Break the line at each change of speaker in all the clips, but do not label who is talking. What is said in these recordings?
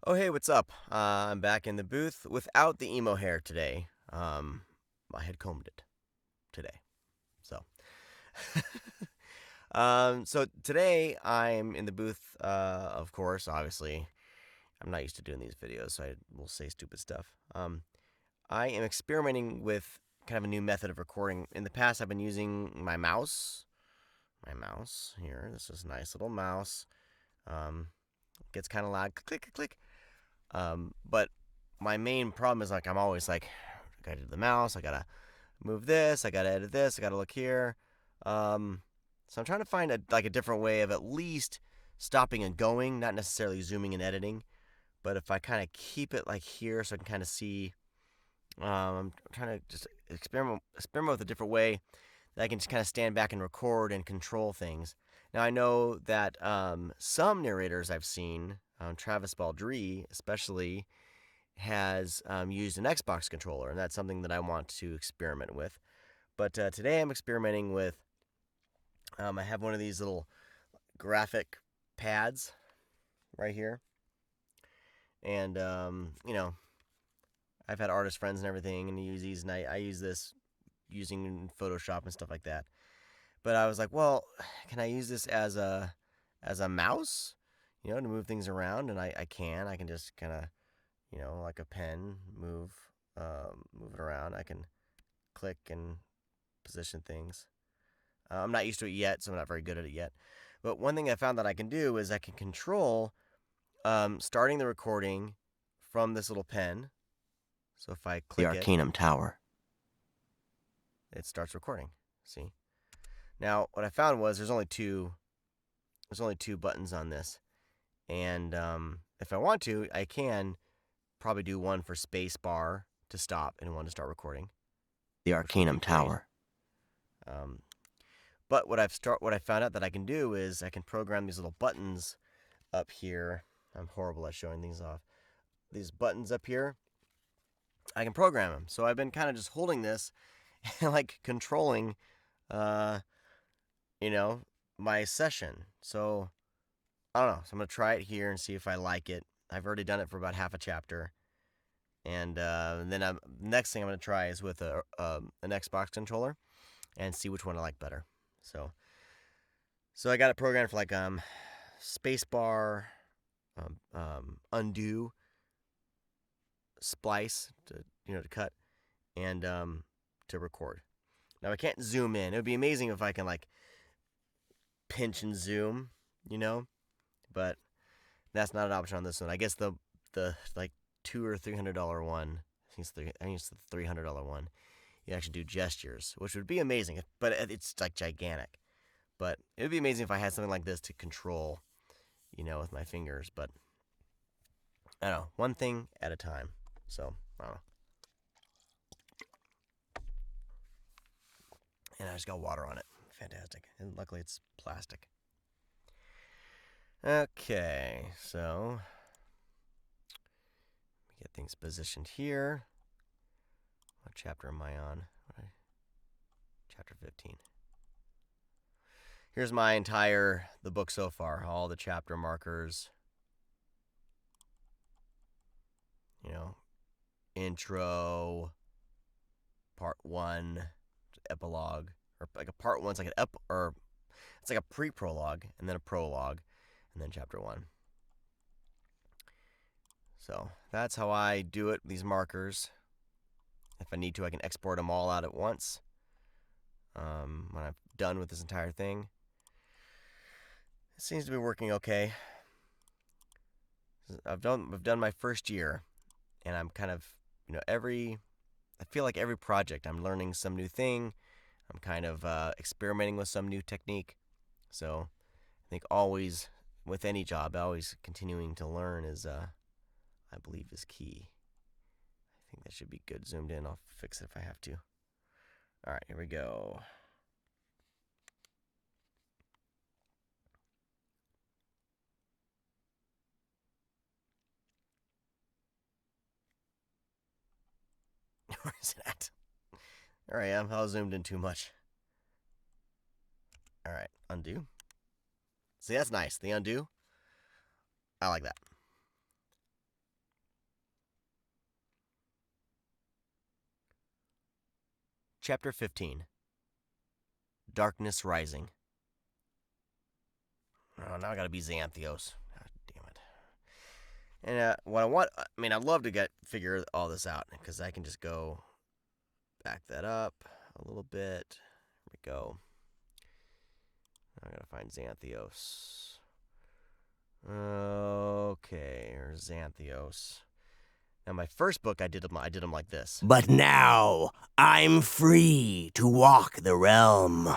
Oh, hey, what's up? I'm back in the booth without the emo hair today. I had combed it today. So, so today I'm in the booth, of course, obviously. I'm not used to doing these videos, so I will say stupid stuff. I am experimenting with kind of a new method of recording. In the past, I've been using my mouse. My mouse here. This is a nice little mouse. Gets kind of loud. Click, click, click. But my main problem is I'm always I gotta do the mouse, I gotta move this, I gotta edit this, I gotta look here. So I'm trying to find a different way of at least stopping and going, not necessarily zooming and editing, but if I kind of keep it here so I can kind of see. I'm trying to just experiment with a different way that I can just kind of stand back and record and control things. Now I know that some narrators I've seen, Travis Baldree especially, has used an Xbox controller, and that's something that I want to experiment with. But today I'm experimenting with, I have one of these little graphic pads right here. And, I've had artist friends and everything, and use these, and I use this using Photoshop and stuff like that. But I was like, well, can I use this as a mouse, to move things around? And I can just kind of, like a pen, move it around. I can click and position things. I'm not used to it yet, so I'm not very good at it yet. But one thing I found that I can do is I can control starting the recording from this little pen. So if I click
The Arcanum Tower.
it starts recording. See? Now, what I found was there's only two buttons on this. And if I want to, I can probably do one for space bar to stop and one to start recording.
The Arcanum Tower.
But what I found out that I can do is I can program these little buttons up here. I'm horrible at showing things off. These buttons up here, I can program them. So I've been kind of just holding this and controlling, my session. So I don't know. So I'm gonna try it here and see if I like it. I've already done it for about half a chapter, and then next thing I'm gonna try is with an Xbox controller and see which one I like better. So I got it programmed for spacebar, undo, splice to cut, and to record. Now I can't zoom in. It would be amazing if I can pinch and zoom, but that's not an option on this one. I guess the $200 or $300 one. I think it's the $300 one. You actually do gestures, which would be amazing, but it's gigantic. But it would be amazing if I had something like this to control, with my fingers. But I don't know, one thing at a time. So I don't know. And I just got water on it. Fantastic. And luckily it's plastic. Okay, so get things positioned here. What chapter am I on? Chapter 15. Here's the book so far, all the chapter markers. Intro, part 1, epilogue, or a part 1's like it's like a pre-prologue, and then a prologue, and then chapter 1. So that's how I do it, these markers. If I need to, I can export them all out at once when I'm done with this entire thing. It seems to be working okay. I've done my first year, and I'm kind of, I feel like every project I'm learning some new thing. I'm kind of experimenting with some new technique. So I think always, with any job, always continuing to learn is, I believe, is key. I think that should be good zoomed in. I'll fix it if I have to. All right, here we go. Where is it at? There I am. I was zoomed in too much. All right, undo. See, that's nice. The undo. I like that. Chapter 15. Darkness Rising. Oh, now I gotta be Xanthios. God damn it. And what I want, I'd love to figure all this out, because I can just go back that up a little bit. Here we go. I gotta find Xanthios. Okay, here's Xanthios. Now, my first book, I did them like this.
But now I'm free to walk the realm.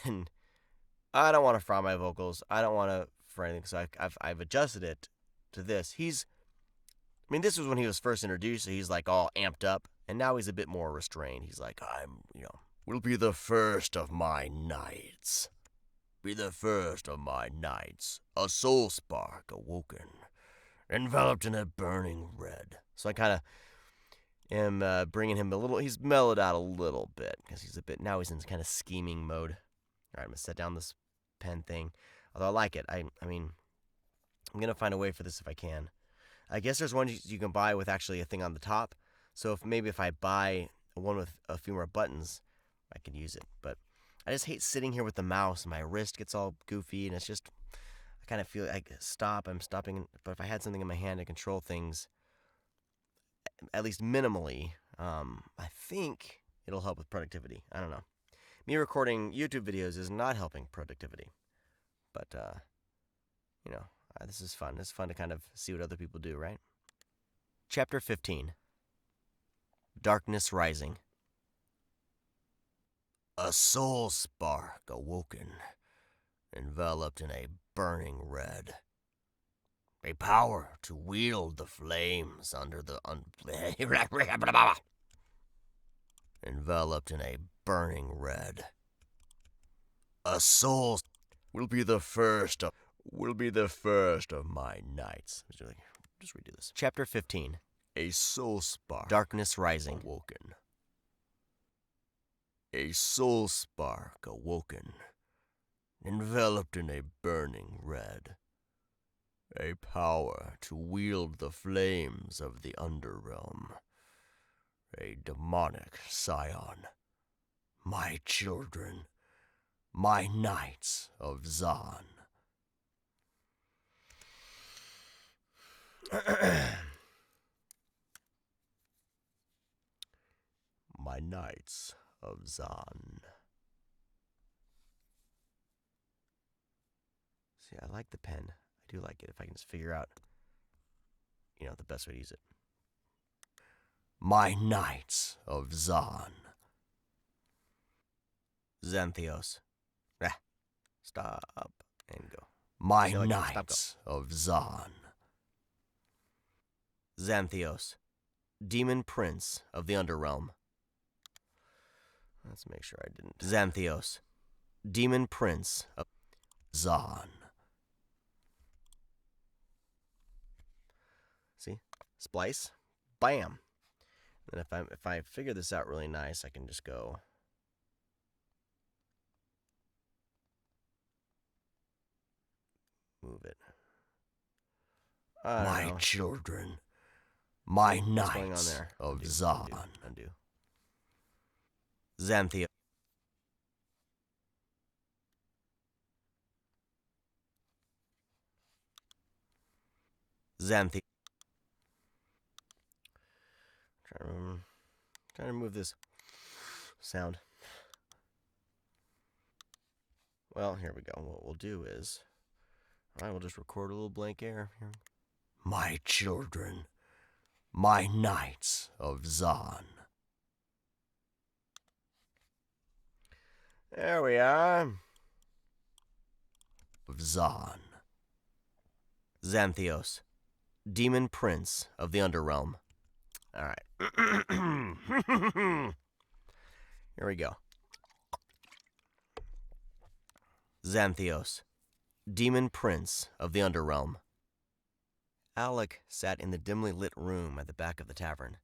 And I don't want to fry my vocals. I don't want to for anything, so I've adjusted it to this. This was when he was first introduced, so he's like all amped up, and now he's a bit more restrained. He's like, will be the first of my nights. Be the first of my nights. A soul spark awoken, enveloped in a burning red. So I kind of am bringing him a little. He's mellowed out a little bit because he's in kind of scheming mode. All right, I'm gonna set down this pen thing. Although I like it. I'm gonna find a way for this if I can. I guess there's one you can buy with actually a thing on the top. So if I buy one with a few more buttons, I can use it. But I just hate sitting here with the mouse, and my wrist gets all goofy, and it's just, I kind of feel like I'm stopping. But if I had something in my hand to control things, at least minimally, I think it'll help with productivity. I don't know. Me recording YouTube videos is not helping productivity. But, this is fun. It's fun to kind of see what other people do, right? Chapter 15. Darkness Rising. A soul spark awoken, enveloped in a burning red. A power to wield the flames under the enveloped in a burning red. A soul will be the first of my nights. Just redo this. Chapter 15.
A soul spark
Darkness Rising.
awoken. A soul spark awoken, enveloped in a burning red. A power to wield the flames of the underrealm. A demonic scion. My children, my knights of Zan. My knights of Zan.
See, I like the pen. I do like it if I can just figure out, the best way to use it.
My knights of Zan.
Xanthios. Stop and go.
My
See,
knights of Zan.
Xanthios. Demon Prince of the Underrealm. Let's make sure I didn't. Xanthios. Demon Prince of
Zan.
See? Splice. Bam. And if I figure this out really nice, I can just go. Move it.
My children. My
What's
knights
going on there?
of Zan.
Undo. Xanthios. Xanthios. Trying to remove this sound. Well, here we go. What we'll do is, we'll just record a little blank air here.
My children, my knights of Zan.
There we are.
Of Zan.
Xanthios. Demon Prince of the Underrealm. All right. Here we go. Xanthios. Demon Prince of the Underrealm. Alec sat in the dimly lit room at the back of the tavern,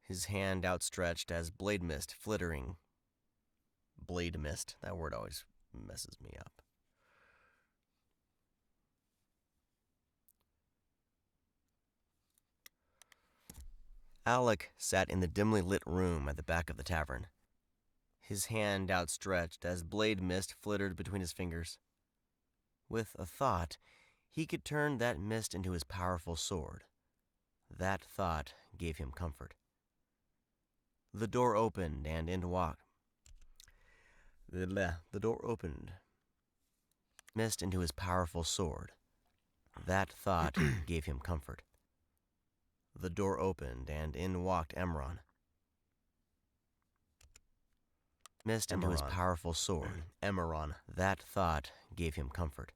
his hand outstretched as blade mist flittering. Blade mist, that word always messes me up. Alec sat in the dimly lit room at the back of the tavern, his hand outstretched as blade mist flittered between his fingers. With a thought, he could turn that mist into his powerful sword. That thought gave him comfort. The door opened, and in walked. The door opened. Mist into his powerful sword. That thought gave him comfort. The door opened, and in walked Emeron. Mist into his powerful sword. Emeron. That thought gave him comfort.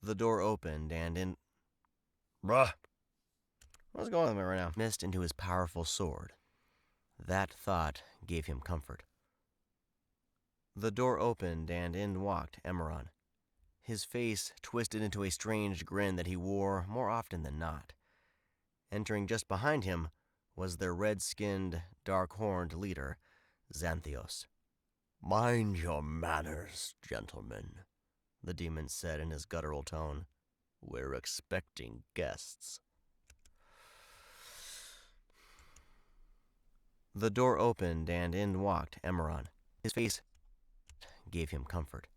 The door opened, and in... Bruh! What's going on with me right now? Mist into his powerful sword. That thought gave him comfort. The door opened, and in walked Emeron. His face twisted into a strange grin that he wore more often than not. Entering just behind him was their red-skinned, dark-horned leader, Xanthios. "Mind your manners, gentlemen," the demon said in his guttural tone. "We're expecting guests." The door opened, and in walked Emeron. His face gave him comfort.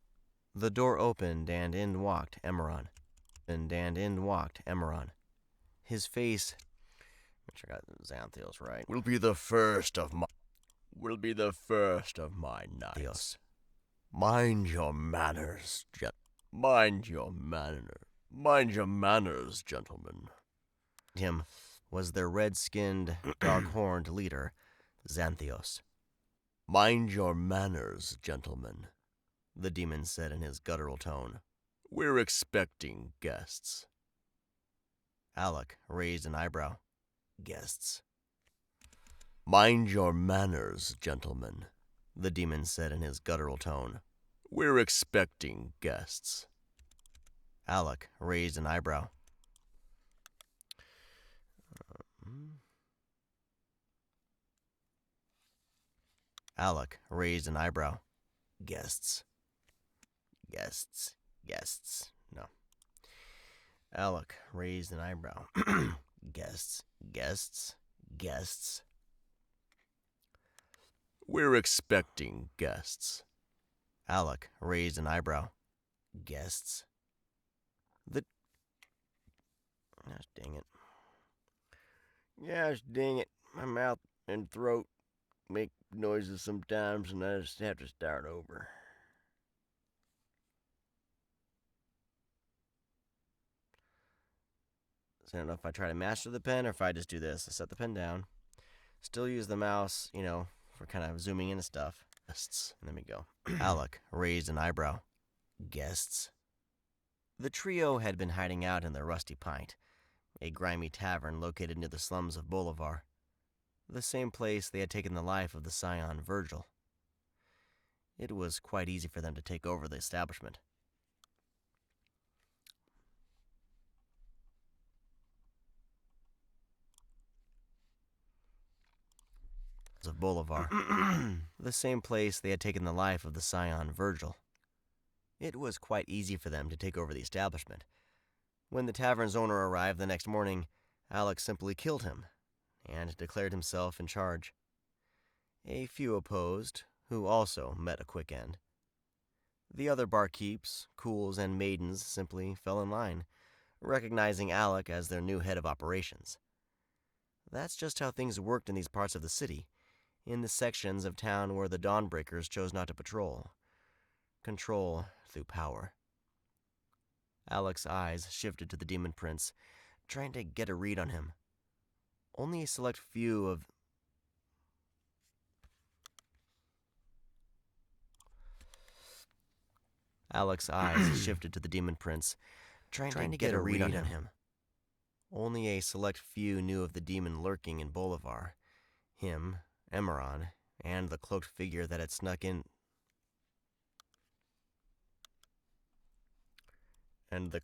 The door opened, and in walked Emeron. And in walked Emeron. His face... Make sure I got Xanthios right. Will be the first of my nights. Mind your manners, Mind your manners, gentlemen. Him was their red-skinned, dark-horned leader, Xanthios. "Mind your manners, gentlemen," the demon said in his guttural tone. "We're expecting guests." Alec raised an eyebrow. "Guests?" "Mind your manners, gentlemen," the demon said in his guttural tone. "We're expecting guests." Alec raised an eyebrow. Alec raised an eyebrow. "Guests? Guests. No. Alec raised an eyebrow. Guests. "We're expecting guests." Alec raised an eyebrow. "Guests? Gosh dang it. My mouth and throat make noises sometimes, and I just have to start over. So I don't know if I try to master the pen or if I just do this. I set the pen down. Still use the mouse, for kind of zooming in and stuff. Guests. And then we go. Alec raised an eyebrow. "Guests?" The trio had been hiding out in the Rusty Pint, a grimy tavern located near the slums of Bolivar, the same place they had taken the life of the scion Virgil. It was quite easy for them to take over the establishment. Of Bolivar, the same place they had taken the life of the scion Virgil. It was quite easy for them to take over the establishment. When the tavern's owner arrived the next morning, Alex simply killed him and declared himself in charge. A few opposed, who also met a quick end. The other barkeeps, cools, and maidens simply fell in line, recognizing Alec as their new head of operations. That's just how things worked in these parts of the city, in the sections of town where the Dawnbreakers chose not to patrol. Control through power. Alec's eyes shifted to the Demon Prince, trying to get a read on him. Only a select few of... Alec's eyes shifted to the Demon Prince, trying to get a read on him. Only a select few knew of the demon lurking in Bolivar. Him, Emeron, and the cloaked figure that had snuck in... Only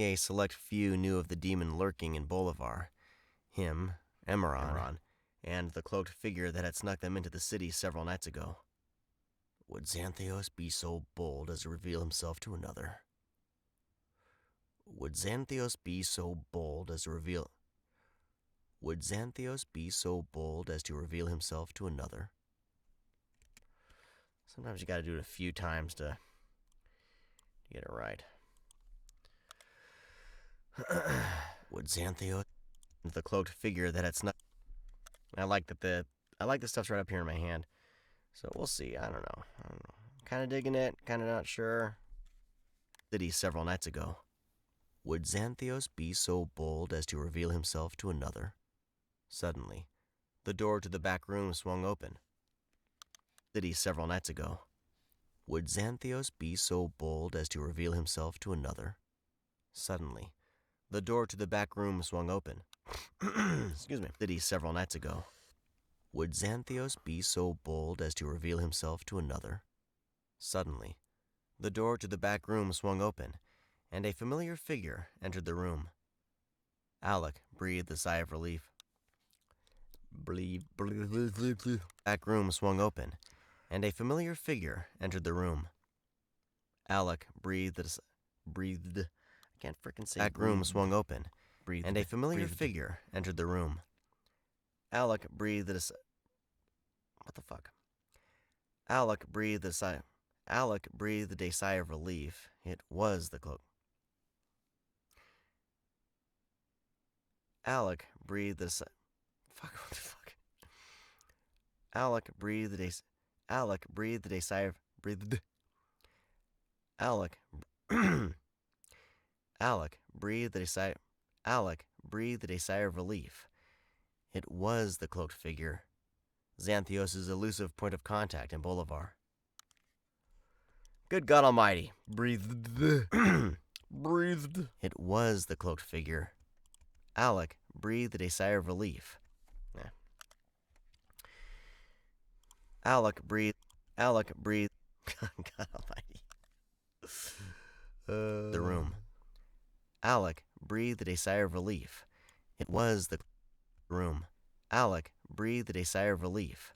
a select few knew of the demon lurking in Bolivar. Him, Emeron, and the cloaked figure that had snuck them into the city several nights ago. Would Xanthios be so bold as to reveal himself to another? Would Xanthios be so bold as to reveal... Would Xanthios be so bold as to reveal himself to another? Sometimes you gotta do it a few times to get it right. Would Xanthios, the cloaked figure that had snuck? I like that the stuff's right up here in my hand. So we'll see. I don't know. Kind of digging it. Kind of not sure. City several nights ago. Would Xanthios be so bold as to reveal himself to another? Suddenly, the door to the back room swung open. City several nights ago. Would Xanthios be so bold as to reveal himself to another? Suddenly, the door to the back room swung open. Excuse me. City several nights ago. Would Xanthios be so bold as to reveal himself to another? Suddenly, the door to the back room swung open, and a familiar figure entered the room. Alec breathed a sigh of relief. Back room swung open, and a familiar figure entered the room. Alec breathed. I can't frickin' say. Back room swung open, and a familiar figure entered the room. Alec breathed. What the fuck? Alec breathed a sigh. Alec breathed a sigh of relief. It was the cloak. Alec breathed a sigh. Fuck, what the fuck? Alec breathed a. Alec breathed a sigh of. Breathed. Alec. Alec breathed a sigh. Alec breathed a sigh of relief. It was the cloaked figure. Xanthios' elusive point of contact in Bolivar. Good God Almighty. Breathed. Breathed. It was the cloaked figure. Alec breathed a sigh of relief. Alec breathed. Alec breathed. God Almighty. The room. Alec breathed a sigh of relief. It was the room. Alec breathed a sigh of relief.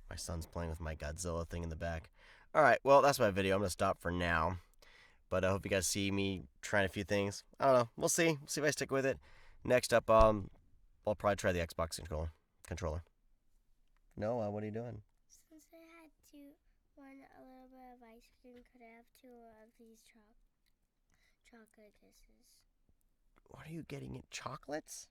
My son's playing with my Godzilla thing in the back. Alright, well, that's my video. I'm going to stop for now. But I hope you guys see me trying a few things. I don't know. We'll see. We'll see if I stick with it. Next up, I'll probably try the Xbox controller. Noah, what are you doing?
Since I had one a little bit of ice cream, could I have two of these chocolate kisses?
What are you getting? Chocolates?